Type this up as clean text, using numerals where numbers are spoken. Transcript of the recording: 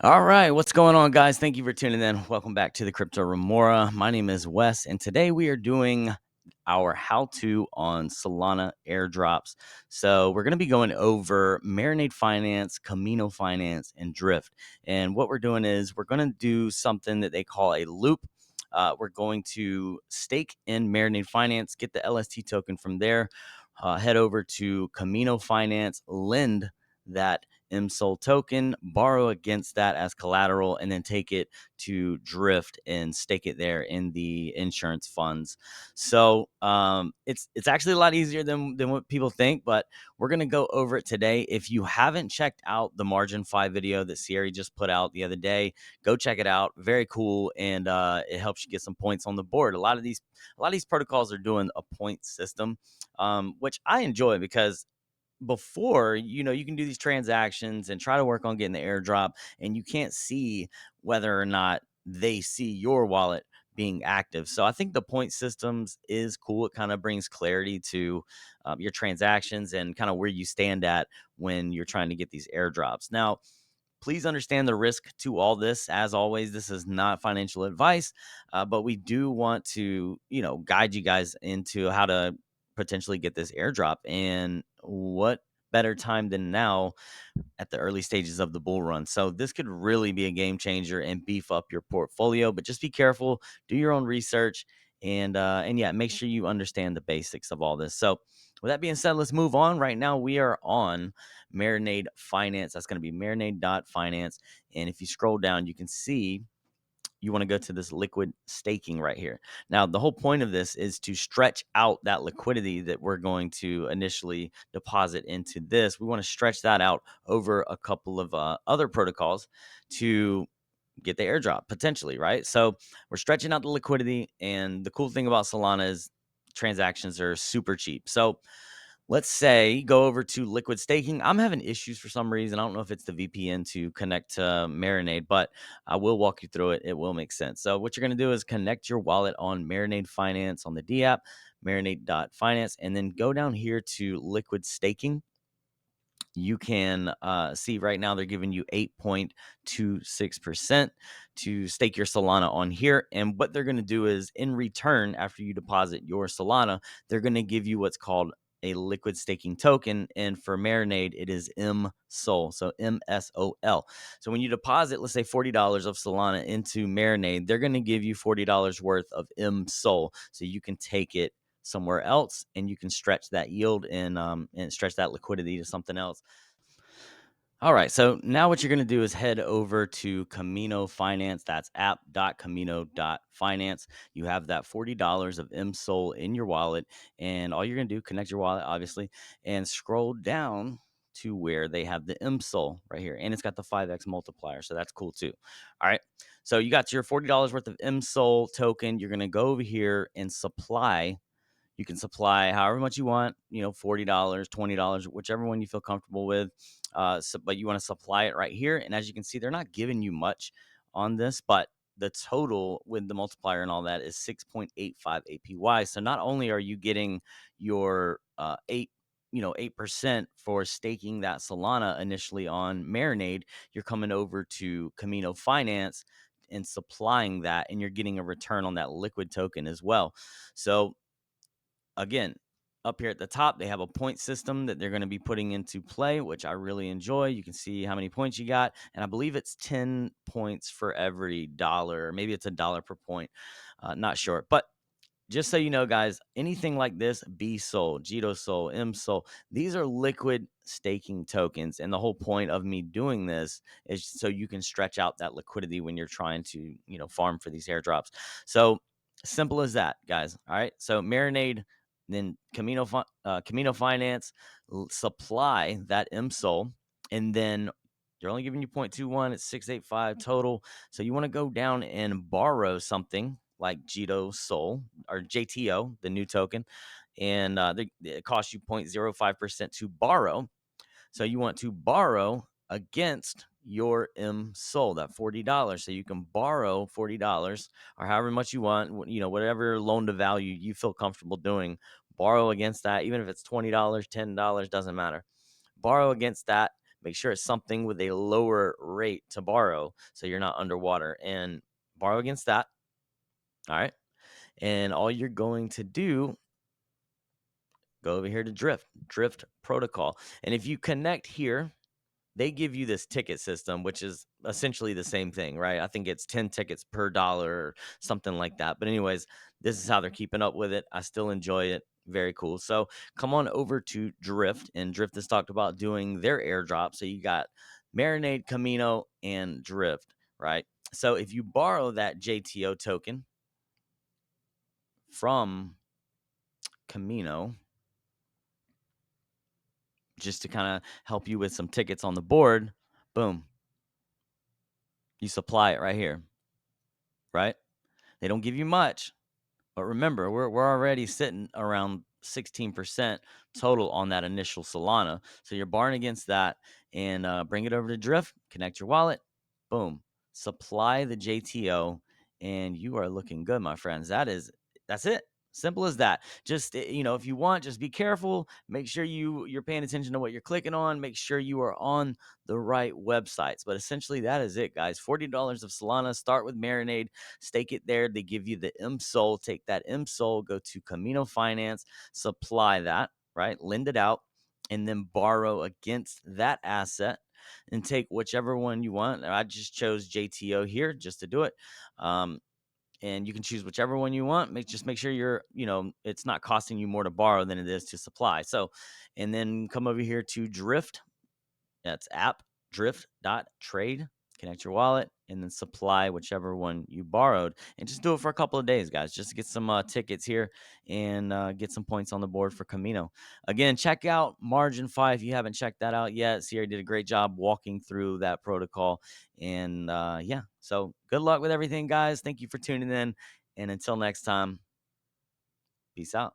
All right, what's going on, guys? Thank you for tuning in. Welcome back to the Crypto Remora. My name is Wes, and today we are doing our how-to on Solana airdrops. So we're going to be going over Marinade Finance, Kamino Finance, and Drift. And what we're doing is we're going to do something that they call a loop. We're going to stake in Marinade Finance, get the LST token from there, head over to Kamino Finance, lend that MSOL token, borrow against that as collateral, and then take it to Drift and stake it there in the insurance funds. So it's actually a lot easier than what people think, but we're gonna go over it today. If you haven't checked out the Margin 5 video that Sierra just put out the other day, go check it out. Very cool, and it helps you get some points on the board. A lot of these protocols are doing a point system, which I enjoy because before, you can do these transactions and try to work on getting the airdrop, and you can't see whether or not they see your wallet being active. So I think the point systems is cool. It kind of brings clarity to your transactions and kind of where you stand at when you're trying to get these airdrops. Now, please understand the risk to all this. As always, this is not financial advice, but we do want to, guide you guys into how to potentially get this airdrop. And what better time than now at the early stages of the bull run? So this could really be a game changer and beef up your portfolio. But just be careful, do your own research, and yeah, make sure you understand the basics of all this. So with that being said, let's move on. Right now, we are on Marinade Finance. That's going to be marinade.finance. And if you scroll down, you can see you want to go to this liquid staking right here. Now, the whole point of this is to stretch out that liquidity that we're going to initially deposit into this. We want to stretch that out over a couple of other protocols to get the airdrop potentially, right? So we're stretching out the liquidity. And the cool thing about Solana is transactions are super cheap. So let's say go over to liquid staking. I'm having issues for some reason. I don't know if it's the VPN to connect to Marinade, but I will walk you through it. It will make sense. So what you're going to do is connect your wallet on Marinade Finance on the D app, marinade.finance, and then go down here to liquid staking. You can see right now they're giving you 8.26% to stake your Solana on here. And what they're going to do is, in return, after you deposit your Solana, they're going to give you what's called a liquid staking token. And for Marinade, it is MSOL. So MSOL. So when you deposit, let's say $40 of Solana into Marinade, they're going to give you $40 worth of MSOL. So you can take it somewhere else and you can stretch that yield and stretch that liquidity to something else. All right, so now what you're going to do is head over to Kamino Finance. That's app.kamino.finance. You have that $40 of MSOL in your wallet, and all you're going to do, connect your wallet, obviously, and scroll down to where they have the MSOL right here, and it's got the 5x multiplier, so that's cool too. All right, so you got your $40 worth of MSOL token. You're going to go over here and supply. You can supply however much you want, $40, $20, whichever one you feel comfortable with. But you want to supply it right here. And as you can see, they're not giving you much on this, but the total with the multiplier and all that is 6.85 APY. So not only are you getting your 8% for staking that Solana initially on Marinade, you're coming over to Kamino Finance and supplying that, and you're getting a return on that liquid token as well. So again, up here at the top, they have a point system that they're going to be putting into play, which I really enjoy. You can see how many points you got, and I believe it's 10 points for every dollar. Maybe it's $1 per point. Not sure. But just so you know, guys, anything like this, B-Sol, Jito-Sol, M-Sol, these are liquid staking tokens. And the whole point of me doing this is so you can stretch out that liquidity when you're trying to, farm for these airdrops. So simple as that, guys. All right. So Marinade then Kamino Finance supply that MSOL, and then they're only giving you 0.21. It's 685 total. So you want to go down and borrow something like Jito Sol or JTO, the new token, and it costs you 0.05% to borrow. So you want to borrow against your MSOL, that $40. So you can borrow $40 or however much you want, whatever loan to value you feel comfortable doing. Borrow against that, even if it's $20, $10, doesn't matter. Borrow against that. Make sure it's something with a lower rate to borrow so you're not underwater, and borrow against that. All right. And all you're going to do, go over here to Drift Protocol. And if you connect here, they give you this ticket system, which is essentially the same thing, right? I think it's 10 tickets per dollar or something like that. But anyways, this is how they're keeping up with it. I still enjoy it. Very cool. So come on over to Drift, and Drift has talked about doing their airdrop. So you got Marinade, Kamino, and Drift, right? So if you borrow that JTO token from Kamino, just to kind of help you with some tickets on the board, boom, you supply it right here, right? They don't give you much, but remember, we're already sitting around 16% total on that initial Solana. So you're barring against that, and bring it over to Drift, connect your wallet, boom, supply the JTO, and you are looking good, my friends. That's it. Simple as that. Just if you want, just be careful. Make sure you're paying attention to what you're clicking on. Make sure you are on the right websites. But essentially, that is it, guys. $40 of Solana. Start with Marinade, stake it there. They give you the MSOL. Take that MSOL, go to Kamino Finance, supply that, right? Lend it out, and then borrow against that asset and take whichever one you want. I just chose JTO here just to do it. And you can choose whichever one you want. Just make sure it's not costing you more to borrow than it is to supply. So, and then come over here to Drift. That's app drift.trade. Connect your wallet and then supply whichever one you borrowed, and just do it for a couple of days, guys, just to get some tickets here and get some points on the board for Kamino. Again, check out Margin 5 if you haven't checked that out yet. Sierra did a great job walking through that protocol, and yeah, so good luck with everything, guys. Thank you for tuning in, and until next time, peace out.